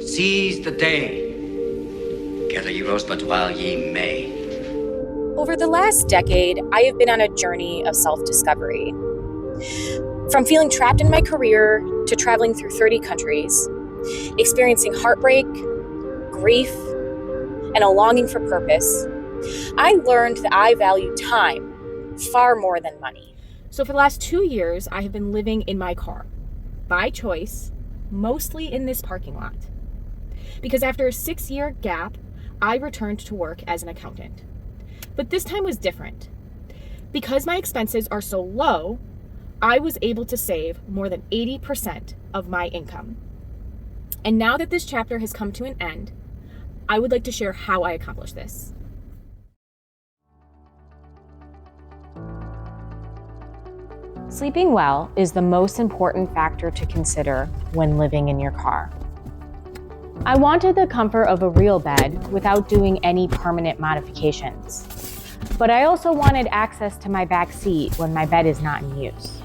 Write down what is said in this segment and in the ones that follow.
Seize the day. Gather ye rosebud while ye may. Over the last decade, I have been on a journey of self-discovery. From feeling trapped in my career to traveling through 30 countries, experiencing heartbreak, grief, and a longing for purpose, I learned that I value time far more than money. So for the last 2 years, I have been living in my car, by choice, mostly in this parking lot. Because after a 6-year gap, I returned to work as an accountant. But this time was different. Because my expenses are so low, I was able to save more than 80% of my income. And now that this chapter has come to an end, I would like to share how I accomplished this. Sleeping well is the most important factor to consider when living in your car. I wanted the comfort of a real bed without doing any permanent modifications. But I also wanted access to my back seat when my bed is not in use.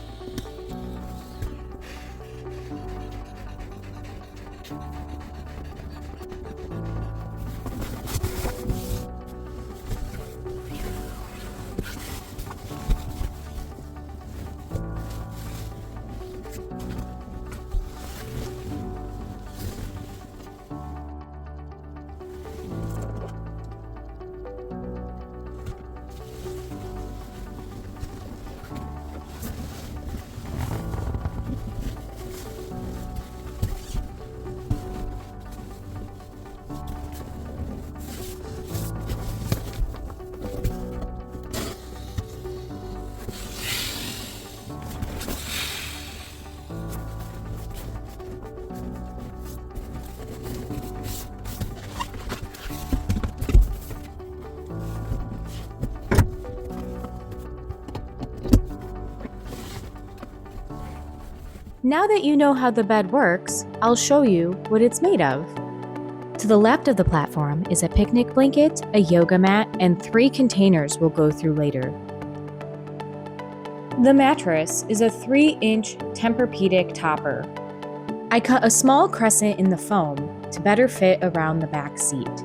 Now that you know how the bed works, I'll show you what it's made of. To the left of the platform is a picnic blanket, a yoga mat, and 3 containers we'll go through later. The mattress is a 3-inch Tempur-Pedic Topper. I cut a small crescent in the foam to better fit around the back seat.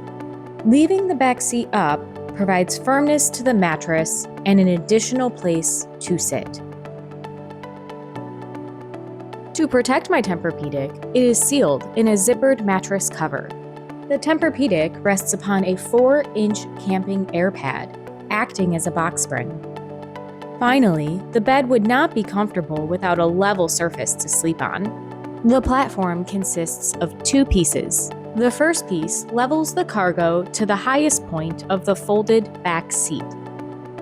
Leaving the back seat up provides firmness to the mattress and an additional place to sit. To protect my Tempur-Pedic, it is sealed in a zippered mattress cover. The Tempur-Pedic rests upon a 4-inch camping air pad, acting as a box spring. Finally, the bed would not be comfortable without a level surface to sleep on. The platform consists of 2 pieces. The first piece levels the cargo to the highest point of the folded back seat,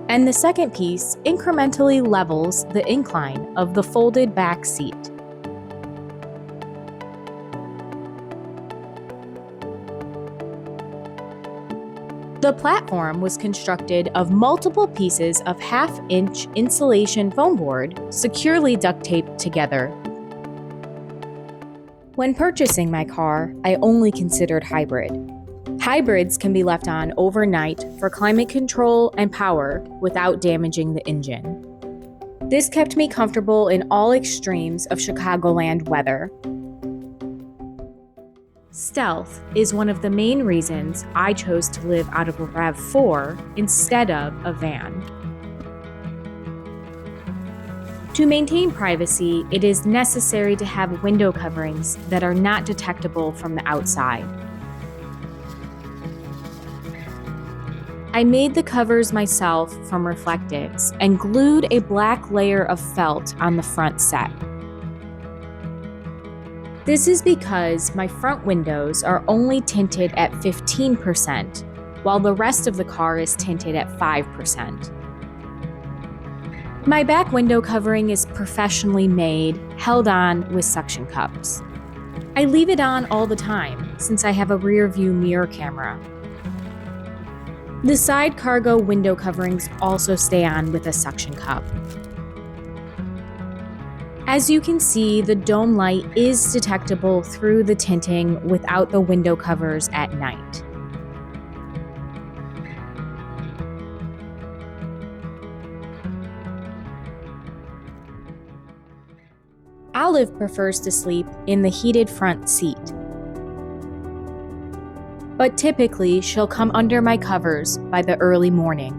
and the second piece incrementally levels the incline of the folded back seat. The platform was constructed of multiple pieces of 1/2-inch insulation foam board securely duct taped together. When purchasing my car, I only considered hybrid. Hybrids can be left on overnight for climate control and power without damaging the engine. This kept me comfortable in all extremes of Chicagoland weather. Stealth is one of the main reasons I chose to live out of a RAV4 instead of a van. To maintain privacy, it is necessary to have window coverings that are not detectable from the outside. I made the covers myself from reflectives and glued a black layer of felt on the front set. This is because my front windows are only tinted at 15%, while the rest of the car is tinted at 5%. My back window covering is professionally made, held on with suction cups. I leave it on all the time since I have a rear view mirror camera. The side cargo window coverings also stay on with a suction cup. As you can see, the dome light is detectable through the tinting without the window covers at night. Olive prefers to sleep in the heated front seat. but typically she'll come under my covers by the early morning.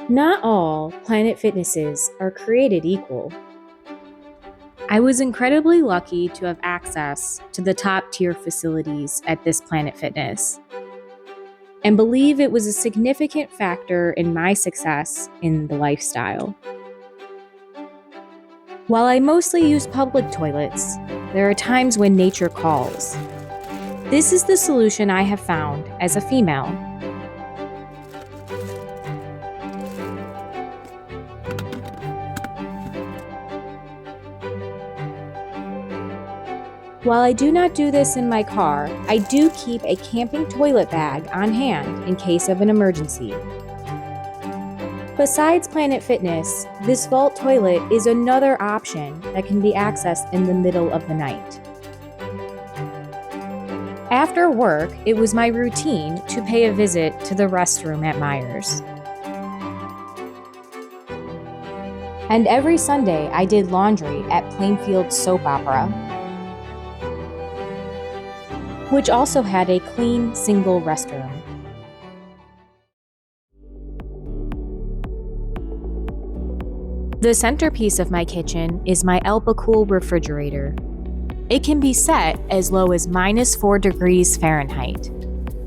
Not all Planet Fitnesses are created equal. I was incredibly lucky to have access to the top-tier facilities at this Planet Fitness, and believe it was a significant factor in my success in the lifestyle. While I mostly use public toilets, there are times when nature calls. This is the solution I have found as a female. While I do not do this in my car, I do keep a camping toilet bag on hand in case of an emergency. Besides Planet Fitness, this vault toilet is another option that can be accessed in the middle of the night. After work, it was my routine to pay a visit to the restroom at Myers. And every Sunday, I did laundry at Plainfield Soap Opera, which also had a clean, single restroom. The centerpiece of my kitchen is my Alpacool refrigerator. It can be set as low as -4 degrees Fahrenheit.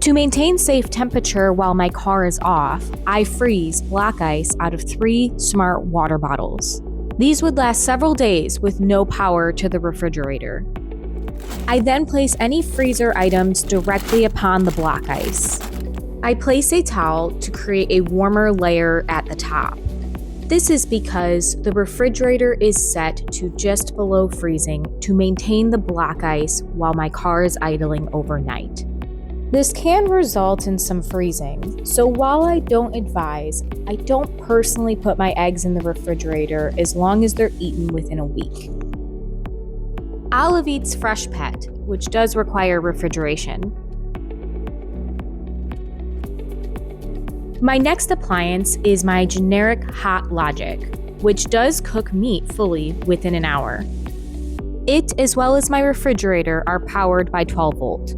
To maintain safe temperature while my car is off, I freeze block ice out of 3 smart water bottles. These would last several days with no power to the refrigerator. I then place any freezer items directly upon the block ice. I place a towel to create a warmer layer at the top. This is because the refrigerator is set to just below freezing to maintain the block ice while my car is idling overnight. This can result in some freezing, so while I don't advise, I don't personally put my eggs in the refrigerator as long as they're eaten within a week. Olive eats Fresh Pet, which does require refrigeration. My next appliance is my generic Hot Logic, which does cook meat fully within an hour. It, as well as my refrigerator, are powered by 12 volt.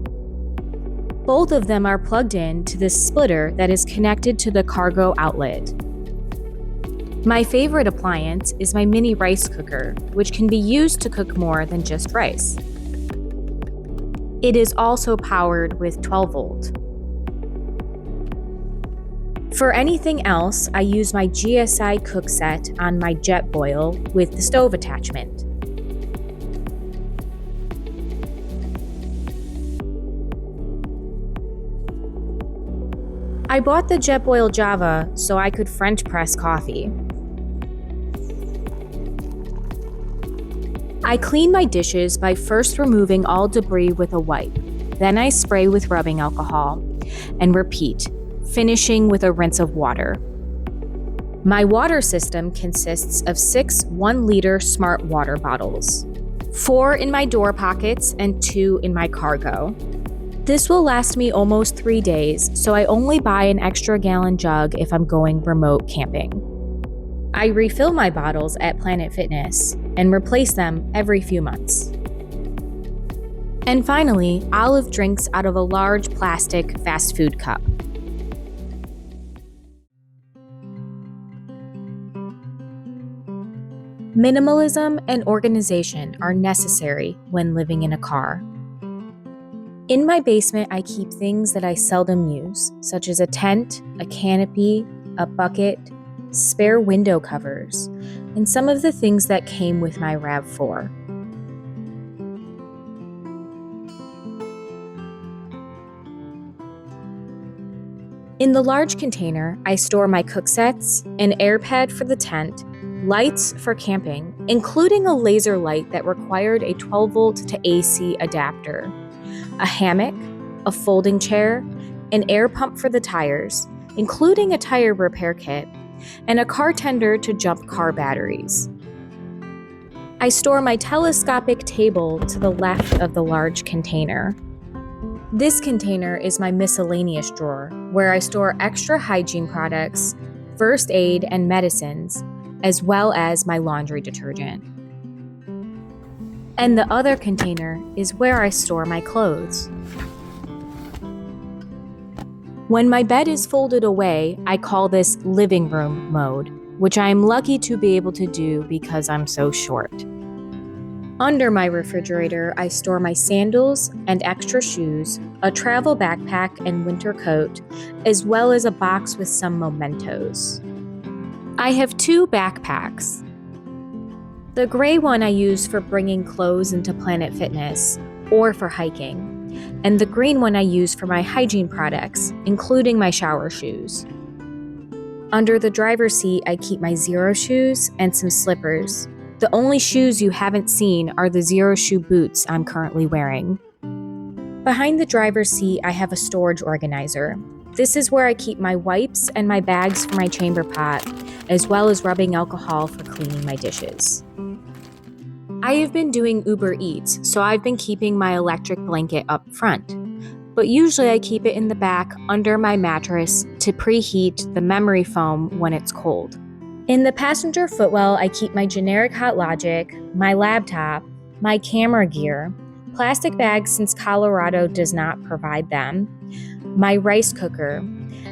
Both of them are plugged in to this splitter that is connected to the cargo outlet. My favorite appliance is my mini rice cooker, which can be used to cook more than just rice. It is also powered with 12 volt. For anything else, I use my GSI Cookset on my Jetboil with the stove attachment. I bought the Jetboil Java so I could French press coffee. I clean my dishes by first removing all debris with a wipe. Then I spray with rubbing alcohol and repeat, finishing with a rinse of water. My water system consists of 6 1-liter smart water bottles, 4 in my door pockets and 2 in my cargo. This will last me almost 3 days, so I only buy an extra gallon jug if I'm going remote camping. I refill my bottles at Planet Fitness and replace them every few months. And finally, Olive drinks out of a large plastic fast food cup. Minimalism and organization are necessary when living in a car. In my basement, I keep things that I seldom use, such as a tent, a canopy, a bucket, spare window covers, and some of the things that came with my RAV4. In the large container, I store my Cooksets, an air pad for the tent, lights for camping, including a laser light that required a 12 volt to AC adapter, a hammock, a folding chair, an air pump for the tires, including a tire repair kit, and a car tender to jump car batteries. I store my telescopic table to the left of the large container. This container is my miscellaneous drawer, where I store extra hygiene products, first aid, and medicines, as well as my laundry detergent. And the other container is where I store my clothes. When my bed is folded away, I call this living room mode, which I am lucky to be able to do because I'm so short. Under my refrigerator, I store my sandals and extra shoes, a travel backpack and winter coat, as well as a box with some mementos. I have 2 backpacks. The gray one I use for bringing clothes into Planet Fitness or for hiking, and the green one I use for my hygiene products, including my shower shoes. Under the driver's seat, I keep my Zero shoes and some slippers. The only shoes you haven't seen are the Zero shoe boots I'm currently wearing. Behind the driver's seat, I have a storage organizer. This is where I keep my wipes and my bags for my chamber pot, as well as rubbing alcohol for cleaning my dishes. I have been doing Uber Eats, so I've been keeping my electric blanket up front. But usually I keep it in the back under my mattress to preheat the memory foam when it's cold. In the passenger footwell, I keep my generic Hot Logic, my laptop, my camera gear, plastic bags since Colorado does not provide them, my rice cooker,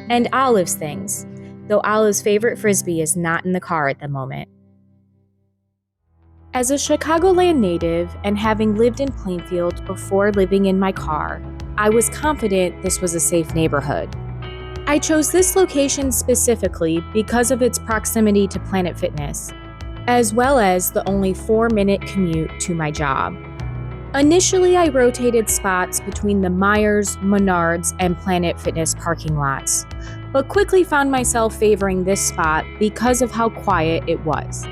and Olive's things, though Olive's favorite Frisbee is not in the car at the moment. As a Chicagoland native and having lived in Plainfield before living in my car, I was confident this was a safe neighborhood. I chose this location specifically because of its proximity to Planet Fitness, as well as the only 4-minute commute to my job. Initially, I rotated spots between the Myers, Menards, and Planet Fitness parking lots, but quickly found myself favoring this spot because of how quiet it was.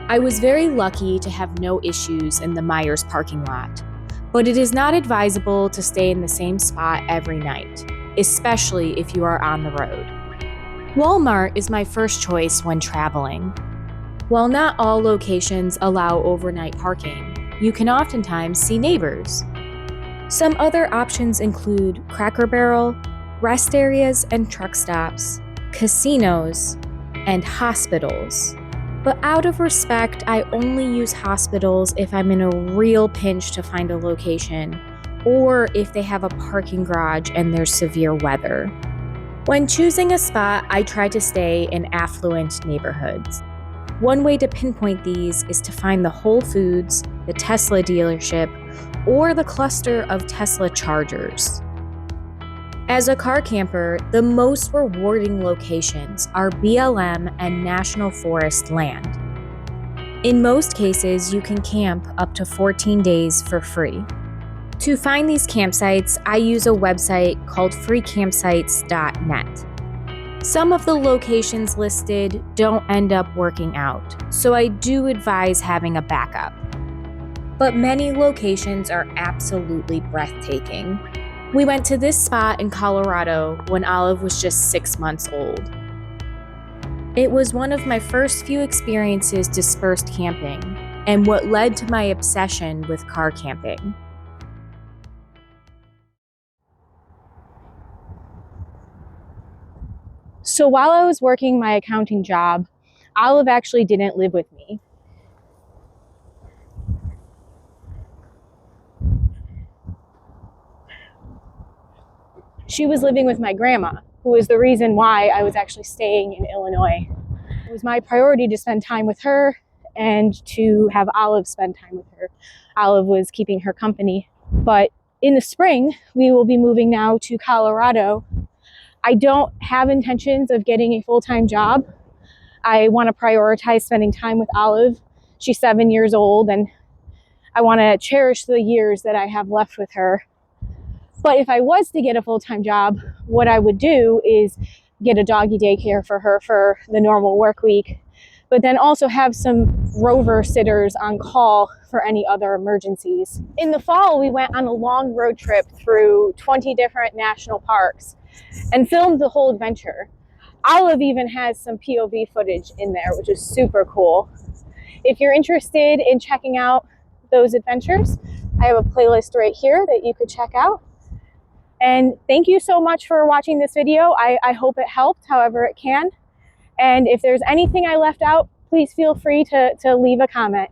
I was very lucky to have no issues in the Myers parking lot, but it is not advisable to stay in the same spot every night, especially if you are on the road. Walmart is my first choice when traveling. While not all locations allow overnight parking, you can oftentimes see neighbors. Some other options include Cracker Barrel, rest areas and truck stops, casinos, and hospitals. But out of respect, I only use hospitals if I'm in a real pinch to find a location, or if they have a parking garage and there's severe weather. When choosing a spot, I try to stay in affluent neighborhoods. One way to pinpoint these is to find the Whole Foods, the Tesla dealership, or the cluster of Tesla chargers. As a car camper, the most rewarding locations are BLM and National Forest land. In most cases, you can camp up to 14 days for free. To find these campsites, I use a website called freecampsites.net. Some of the locations listed don't end up working out, so I do advise having a backup. But many locations are absolutely breathtaking. We went to this spot in Colorado when Olive was just 6 months old. It was one of my first few experiences dispersed camping, and what led to my obsession with car camping. So while I was working my accounting job, Olive actually didn't live with me. She was living with my grandma, who is the reason why I was actually staying in Illinois. It was my priority to spend time with her and to have Olive spend time with her. Olive was keeping her company. But in the spring, we will be moving now to Colorado. I don't have intentions of getting a full-time job. I want to prioritize spending time with Olive. She's 7 years old, and I want to cherish the years that I have left with her. But if I was to get a full-time job, what I would do is get a doggy daycare for her for the normal work week, but then also have some rover sitters on call for any other emergencies. In the fall, we went on a long road trip through 20 different national parks and filmed the whole adventure. Olive even has some POV footage in there, which is super cool. if you're interested in checking out those adventures, I have a playlist right here that you could check out. And thank you so much for watching this video. I hope it helped however it can. And if there's anything I left out, please feel free to leave a comment.